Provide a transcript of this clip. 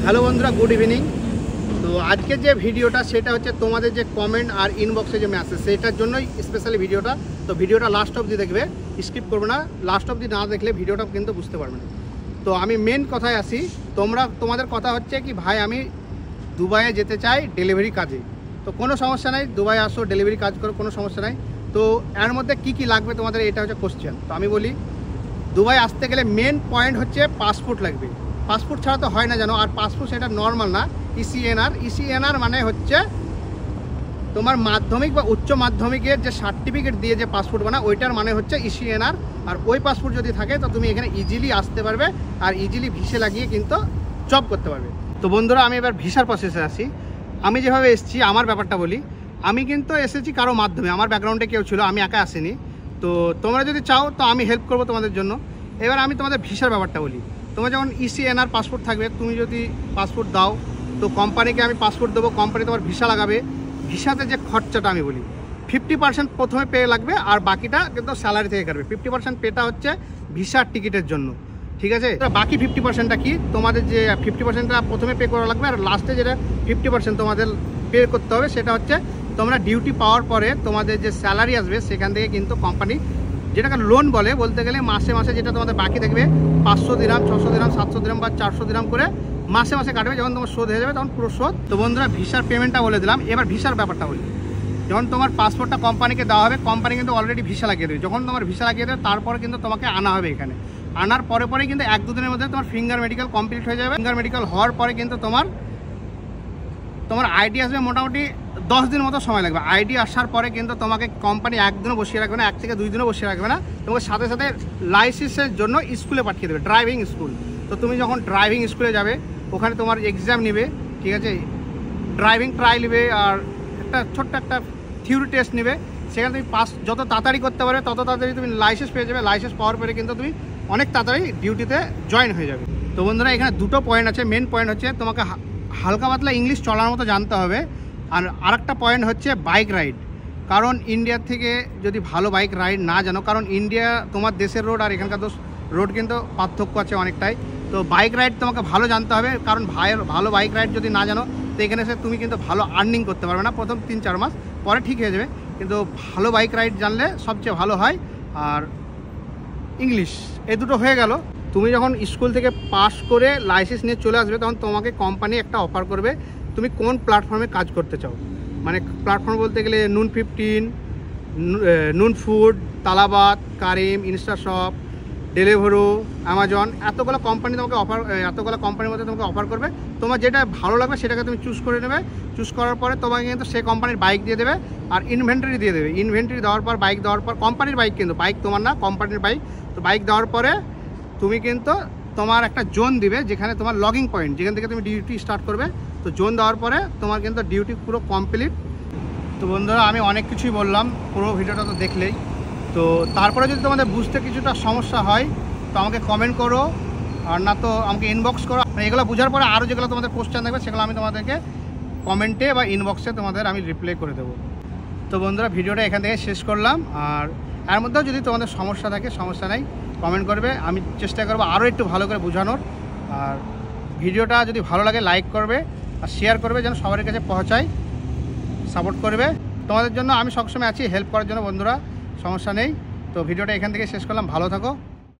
Hello বন্ধুরা, good evening. তো আজকের যে ভিডিওটা সেটা হচ্ছে তোমাদের যে কমেন্ট আর ইনবক্সে যে মেসেজ, সেটার জন্যই স্পেশালি ভিডিওটা। তো ভিডিওটা লাস্ট অবধি দেখবে, স্কিপ করবে না। লাস্ট অবধি না দেখলে ভিডিওটা কিন্তু বুঝতে পারবে না। তো আমি মেন কথায় আসি। তোমাদের কথা হচ্ছে কি, ভাই আমি দুবাইয়ে যেতে চাই ডেলিভারি কাজে। তো কোনো সমস্যা নাই, দুবাই আসো, ডেলিভারি কাজ করো, কোনো সমস্যা নাই। তো এর মধ্যে কি লাগবে তোমাদের, এটা হচ্ছে কোশ্চেন। তো আমি বলি, দুবাই আসতে গেলে মেন পয়েন্ট হচ্ছে পাসপোর্ট লাগবে। পাসপোর্ট ছাড়া তো হয় না জানো। আর পাসপোর্ট সেটা নর্মাল না, ইসিএনআর মানে হচ্ছে তোমার মাধ্যমিক বা উচ্চ মাধ্যমিকের যে সার্টিফিকেট দিয়ে যে পাসপোর্ট বানায়, ওইটার মানে হচ্ছে ইসিএনআর। আর ওই পাসপোর্ট যদি থাকে তো তুমি এখানে ইজিলি আসতে পারবে আর ইজিলি ভিসা লাগিয়ে কিন্তু জব করতে পারবে। তো বন্ধুরা, আমি এবার ভিসার প্রসেসে আসি। আমি যেভাবে এসেছি আমার ব্যাপারটা বলি। আমি কিন্তু এসেছি কারো মাধ্যমে, আমার ব্যাকগ্রাউন্ডে কেউ ছিল, আমি একা আসিনি। তো তোমরা যদি চাও তো আমি হেল্প করবো তোমাদের জন্য। এবার আমি তোমাদের ভিসার ব্যাপারটা বলি। তোমার যখন ইসিএনআর পাসপোর্ট থাকবে, তুমি যদি পাসপোর্ট দাও তো কোম্পানিকে আমি পাসপোর্ট দেবো, কোম্পানি তোমার ভিসা লাগাবে। ভিসাতে যে খরচাটা আমি বলি, 50% প্রথমে পে লাগবে আর বাকিটা কিন্তু স্যালারি থেকে কাটবে। 50% পেটা হচ্ছে ভিসার টিকিটের জন্য, ঠিক আছে। বাকি 50%টা কি, তোমাদের যে 50%টা প্রথমে পে করা লাগবে, আর লাস্টে যেটা 50% তোমাদের পে করতে হবে, সেটা হচ্ছে তোমরা ডিউটি পাওয়ার পরে তোমাদের যে স্যালারি আসবে সেখান থেকে কিন্তু কোম্পানি, যেটাকে লোন বলতে গেলে মাসে মাসে যেটা তোমাদের বাকি থাকবে, 500 দিরহাম, 600 দিরহাম, 700 দিরহাম বা 400 দিরহাম করে মাসে মাসে কাটবে। যখন তোমার শোধ হয়ে যাবে তখন পুরো শোধ। তো বন্ধুরা, ভিসার পেমেন্টটা বলে দিলাম। এবার ভিসার ব্যাপারটা বলি। যখন তোমার পাসপোর্টটা কোম্পানিকে দেওয়া হবে, কোম্পানি কিন্তু অলরেডি ভিসা লাগিয়ে দেবে। যখন তোমার ভিসা লাগিয়ে দেবে, তারপরে কিন্তু তোমাকে আনা হবে এখানে। আনার পরে কিন্তু 1-2 দিনের মধ্যে তোমার ফিঙ্গার মেডিকেল কমপ্লিট হয়ে যাবে। ফিঙ্গার মেডিকেল হওয়ার পরে কিন্তু তোমার আইডি আসবে। মোটামুটি 10 দিন মতো সময় লাগবে। আইডি আসার পরে কিন্তু তোমাকে কোম্পানি একদিনও বসিয়ে রাখবে না, 1 থেকে 2 দিনও বসিয়ে রাখবে না। তোমাকে সাথে সাথে লাইসেন্সের জন্য স্কুলে পাঠিয়ে দেবে, ড্রাইভিং স্কুল। তো তুমি যখন ড্রাইভিং স্কুলে যাবে, ওখানে তোমার এক্সাম নেবে, ঠিক আছে, ড্রাইভিং ট্রায়াল নেবে, আর একটা ছোট্ট একটা থিওরি টেস্ট নেবে। সেখানে তুমি পাস যত তাড়াতাড়ি করতে পারবে তত তাড়াতাড়ি তুমি লাইসেন্স পেয়ে যাবে। লাইসেন্স পাওয়ার পরে কিন্তু তুমি অনেক তাড়াতাড়ি ডিউটিতে জয়েন হয়ে যাবে। তো বন্ধুরা, এখানে দুটো পয়েন্ট আছে। মেন পয়েন্ট হচ্ছে তোমাকে হালকা পাতলা ইংলিশ চলার মতো জানতে হবে। আর আরেকটা পয়েন্ট হচ্ছে বাইক রাইড। কারণ ইন্ডিয়ার থেকে যদি ভালো বাইক রাইড না জানো, কারণ ইন্ডিয়া তোমার দেশের রোড আর এখানকার রোড কিন্তু পার্থক্য আছে অনেকটাই। তো বাইক রাইড তোমাকে ভালো জানতে হবে। কারণ ভালো বাইক রাইড যদি না জানো তো এখানে এসে তুমি কিন্তু ভালো আর্নিং করতে পারবে না প্রথম 3-4 মাস, পরে ঠিক হয়ে যাবে। কিন্তু ভালো বাইক রাইড জানলে সবচেয়ে ভালো হয়। আর ইংলিশ, এই দুটো হয়ে গেল। তুমি যখন স্কুল থেকে পাস করে লাইসেন্স নিয়ে চলে আসবে, তখন তোমাকে কোম্পানি একটা অফার করবে, তুমি কোন প্ল্যাটফর্মে কাজ করতে চাও। মানে প্ল্যাটফর্ম বলতে গেলে নুন 15, নুন ফুড, তালাবাদ, কারিম, ইনস্টাশপ, ডেলিভারো, অ্যামাজন, এতগুলো কোম্পানি তোমাকে এতগুলো কোম্পানির মধ্যে তোমাকে অফার করবে। তোমার যেটা ভালো লাগবে সেটাকে তুমি চুজ করে নেবে। চুজ করার পরে তোমাকে কিন্তু সেই কোম্পানির বাইক দিয়ে দেবে আর ইনভেন্টরি দিয়ে দেবে। ইনভেন্টরি দেওয়ার পর, বাইক দেওয়ার পর, কোম্পানির বাইক কিন্তু, বাইক তোমার না, কোম্পানির বাইক। তো বাইক দেওয়ার পরে তুমি কিন্তু তোমার একটা জোন দিবে, যেখানে তোমার লগিং পয়েন্ট, যেখান থেকে তুমি ডিউটি স্টার্ট করবে। তো জোন দেওয়ার পরে তোমার কিন্তু ডিউটি পুরো কমপ্লিট। তো বন্ধুরা, আমি অনেক কিছুই বললাম, পুরো ভিডিওটা তো দেখলেই। তো তারপরে যদি তোমাদের বুঝতে কিছুটা সমস্যা হয় তো আমাকে কমেন্ট করো, আর না তো আমাকে ইনবক্স করো। এগুলো বোঝার পরে আরও যেগুলো তোমাদের কোশ্চেন থাকবে সেগুলো আমি তোমাদেরকে কমেন্টে বা ইনবক্সে তোমাদের আমি রিপ্লাই করে দেবো। তো বন্ধুরা, ভিডিওটা এখান থেকে শেষ করলাম। আর এর মধ্যেও যদি তোমাদের সমস্যা থাকে, সমস্যা নেই, কমেন্ট করবে, আমি চেষ্টা করবো আরও একটু ভালো করে বোঝানোর। আর ভিডিওটা যদি ভালো লাগে লাইক করবে আর শেয়ার করবে, যেন সবার কাছে পৌঁছায়, সাপোর্ট করবে। তোমাদের জন্য আমি সবসময় আছি হেল্প করার জন্য বন্ধুরা, সমস্যা নেই। তো ভিডিওটা এখান থেকে শেষ করলাম, ভালো থাকো।